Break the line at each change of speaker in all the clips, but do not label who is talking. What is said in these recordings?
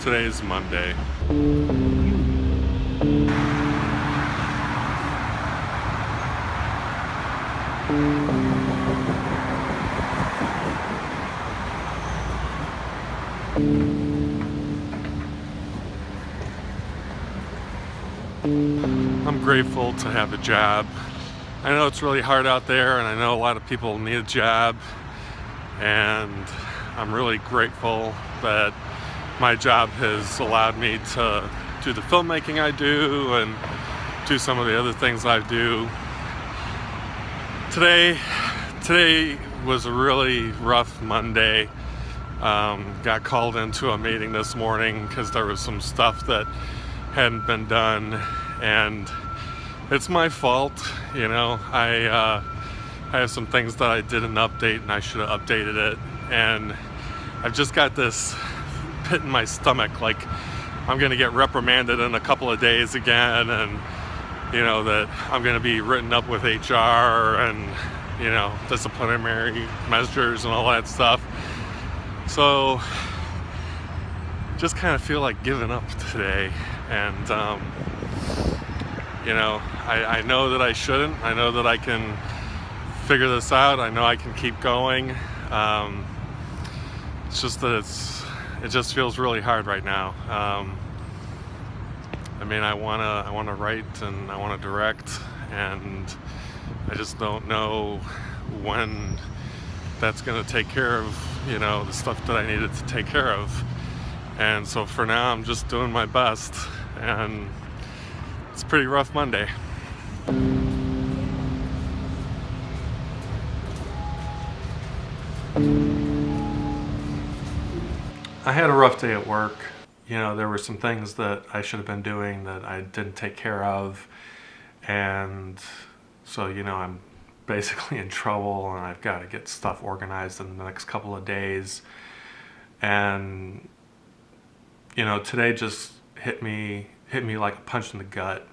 Today's Monday. I'm grateful to have a job. I know it's really hard out there, and I know a lot of people need a job, and I'm really grateful that my job has allowed me to do the filmmaking I do and do some of the other things I do. Today was a really rough Monday. Got called into a meeting this morning because there was some stuff that hadn't been done, and it's my fault. I have some things that I didn't update, and I should have updated it, and I've just got this pit in my stomach, like I'm gonna get reprimanded in a couple of days again, and that I'm gonna be written up with HR and disciplinary measures and all that stuff. So just kind of feel like giving up today, and I know that I shouldn't. I know that I can figure this out. I know I can keep going. It's just that it just feels really hard right now. I wanna write and I wanna direct, and I just don't know when that's gonna take care of the stuff that I needed to take care of. And so for now, I'm just doing my best, and it's a pretty rough Monday. I had a rough day at work. There were some things that I should have been doing that I didn't take care of, and so I'm basically in trouble, and I've got to get stuff organized in the next couple of days. And today just hit me like a punch in the gut.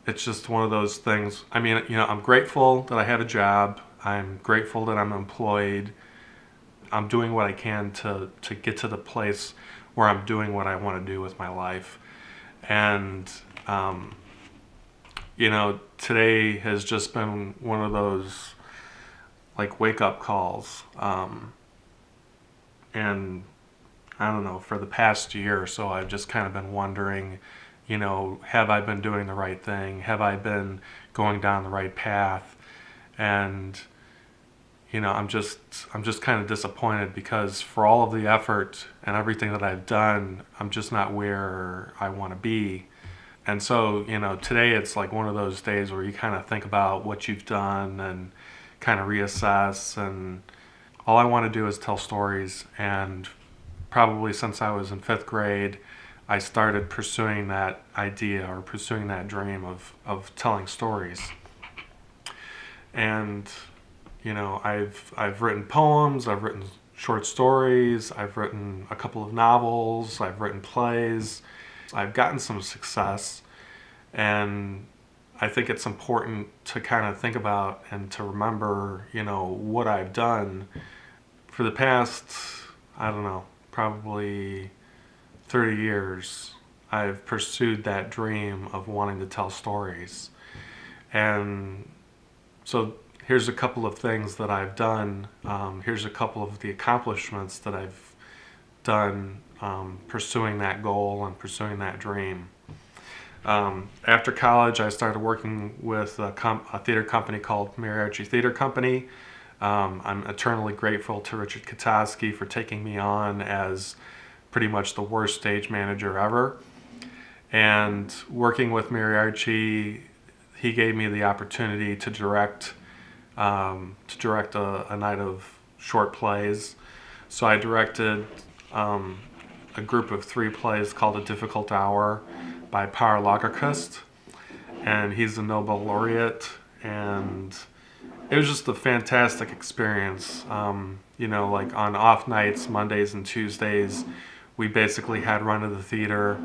It's just one of those things. I'm grateful that I have a job. I'm grateful that I'm employed. I'm doing what I can to get to the place where I'm doing what I want to do with my life. And today has just been one of those like wake up calls. And I don't know, for the past year or so, I've just kind of been wondering, have I been doing the right thing? Have I been going down the right path? And I'm just kind of disappointed, because for all of the effort and everything that I've done, I'm just not where I want to be. And so, today it's like one of those days where you kind of think about what you've done and kind of reassess. And all I want to do is tell stories. And probably since I was in 5th grade, I started pursuing that idea, or pursuing that dream of telling stories. And I've written poems, I've written short stories, I've written a couple of novels, I've written plays. I've gotten some success, and I think it's important to kind of think about and to remember, what I've done for the past, I don't know, probably 30 years. I've pursued that dream of wanting to tell stories. And so here's a couple of things that I've done. Here's a couple of the accomplishments that I've done pursuing that goal and pursuing that dream. After college, I started working with a theater company called Mariachi Theater Company. I'm eternally grateful to Richard Kataski for taking me on as pretty much the worst stage manager ever. And working with Mariachi, he gave me the opportunity to direct a night of short plays. So I directed a group of 3 plays called A Difficult Hour by Per Lagerkvist, and he's a Nobel laureate, and it was just a fantastic experience. Like on off nights, Mondays and Tuesdays, we basically had run of the theater,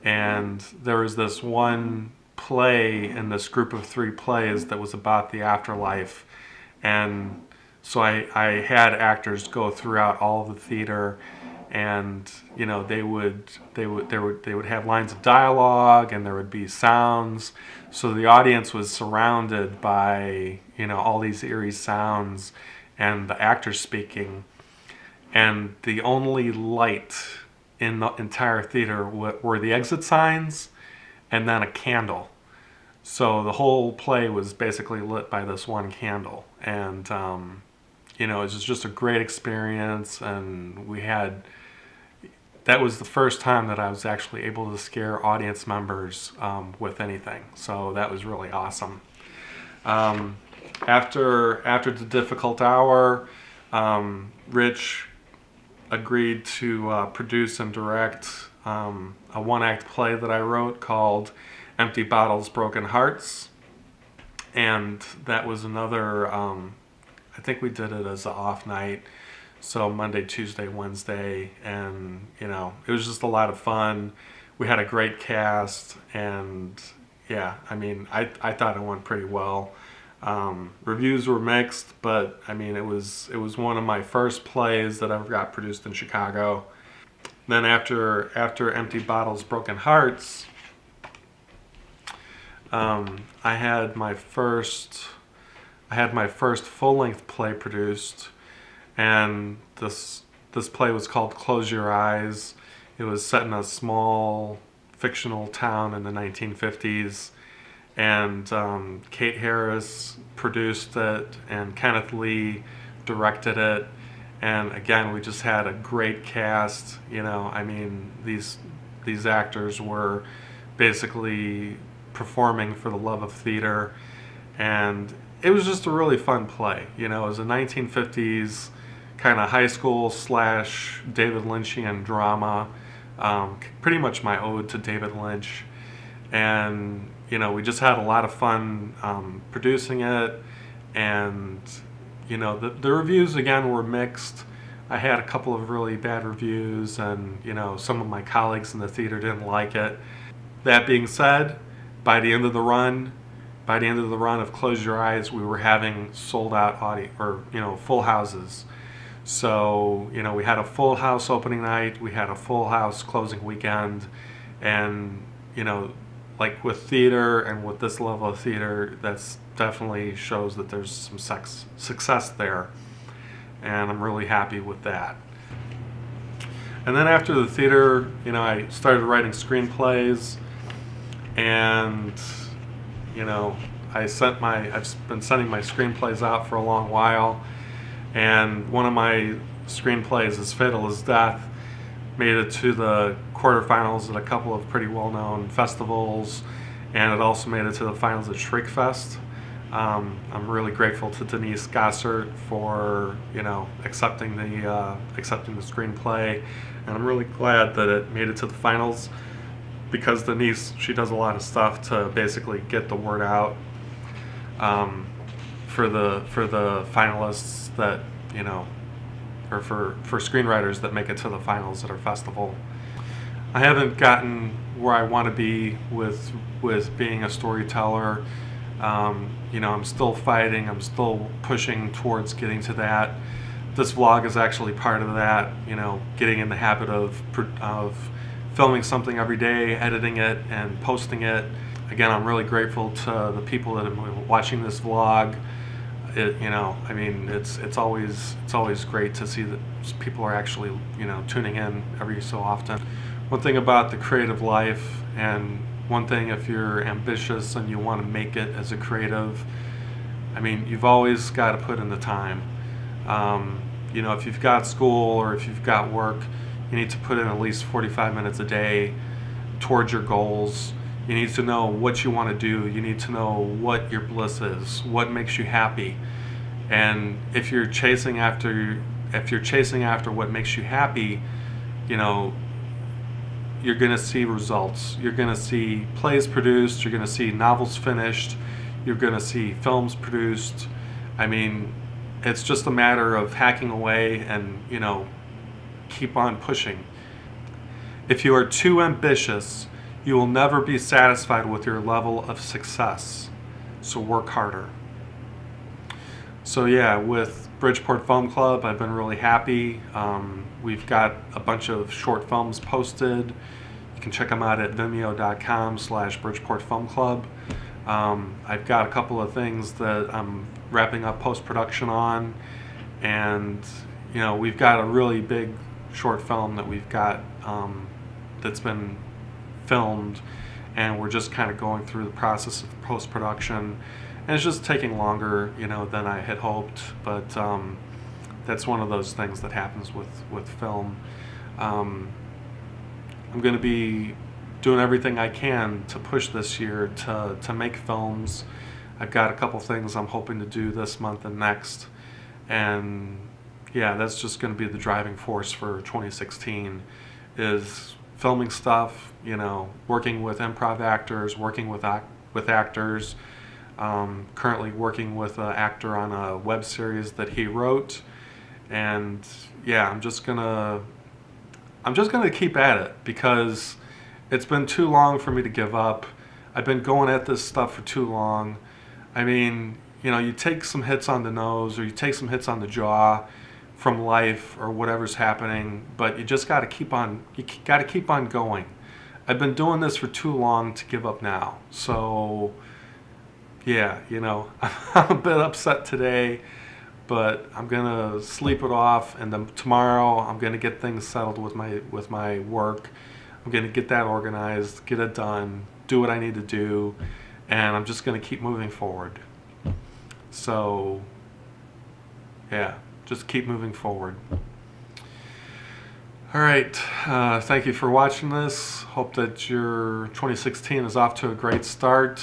and there was this one play in this group of 3 plays that was about the afterlife. And so I had actors go throughout all of the theater, and they would have lines of dialogue, and there would be sounds. So the audience was surrounded by all these eerie sounds and the actors speaking, and the only light in the entire theater were the exit signs and then a candle. So the whole play was basically lit by this one candle, and it was just a great experience. And that was the first time that I was actually able to scare audience members with anything. So that was really awesome. After the difficult hour, Rich agreed to produce and direct a one-act play that I wrote called Empty Bottles, Broken Hearts. And that was another, I think we did it as an off night. So Monday, Tuesday, Wednesday, and it was just a lot of fun. We had a great cast, and yeah, I thought it went pretty well. Reviews were mixed, but it was one of my first plays that ever got produced in Chicago. Then after Empty Bottles, Broken Hearts, I had my first full-length play produced, and this play was called Close Your Eyes. It was set in a small fictional town in the 1950s, and Kate Harris produced it, and Kenneth Lee directed it. And again, we just had a great cast. These actors were basically performing for the love of theater, and it was just a really fun play. It was a 1950s kind of high school / David Lynchian drama, pretty much my ode to David Lynch. And we just had a lot of fun producing it, and the reviews again were mixed. I had a couple of really bad reviews, and some of my colleagues in the theater didn't like it. That being said, by the end of the run of Close Your Eyes, we were having sold out full houses. So we had a full house opening night, we had a full house closing weekend, and like with theater and with this level of theater, that's definitely shows that there's some success there, and I'm really happy with that. And then after the theater, I started writing screenplays, and I've been sending my screenplays out for a long while, and one of my screenplays, As Fatal as Death, made it to the quarterfinals at a couple of pretty well-known festivals, and it also made it to the finals at Shriekfest. I'm really grateful to Denise Gossert for accepting the screenplay, and I'm really glad that it made it to the finals, because Denise, she does a lot of stuff to basically get the word out for the finalists that or for screenwriters that make it to the finals at our festival. I haven't gotten where I want to be with being a storyteller. I'm still fighting. I'm still pushing towards getting to that. This vlog is actually part of that. Getting in the habit of filming something every day, editing it, and posting it. Again, I'm really grateful to the people that are watching this vlog. It's always great to see that people are actually tuning in every so often. One thing about the creative life, and one thing if you're ambitious and you want to make it as a creative, you've always got to put in the time. If you've got school or if you've got work, you need to put in at least 45 minutes a day towards your goals. You need to know what you want to do. You need to know what your bliss is, what makes you happy. And if you're chasing after what makes you happy, you're going to see results. You're going to see plays produced, you're going to see novels finished, you're going to see films produced. It's just a matter of hacking away and, keep on pushing. If you are too ambitious, You will never be satisfied with your level of success, so work harder. So yeah, with Bridgeport Film Club, I've been really happy. We've got a bunch of short films posted. You can check them out at vimeo.com/Bridgeport Film Club. I've got a couple of things that I'm wrapping up post-production on, and we've got a really big short film that we've got that's been filmed, and we're just kind of going through the process of post-production, and it's just taking longer than I had hoped, but that's one of those things that happens with film. I'm going to be doing everything I can to push this year to make films. I've got a couple things I'm hoping to do this month and next, and yeah, that's just going to be the driving force for 2016, is filming stuff, working with improv actors, working with actors. Currently working with an actor on a web series that he wrote, and yeah, I'm just gonna keep at it, because it's been too long for me to give up. I've been going at this stuff for too long. I mean, you take some hits on the nose, or you take some hits on the jaw from life or whatever's happening, but you just got to keep on. You got to keep on going. I've been doing this for too long to give up now. So yeah, I'm a bit upset today, but I'm gonna sleep it off, and then tomorrow I'm gonna get things settled with my work. I'm gonna get that organized, get it done, do what I need to do, and I'm just gonna keep moving forward. So yeah, just keep moving forward. All right, thank you for watching this. Hope that your 2016 is off to a great start.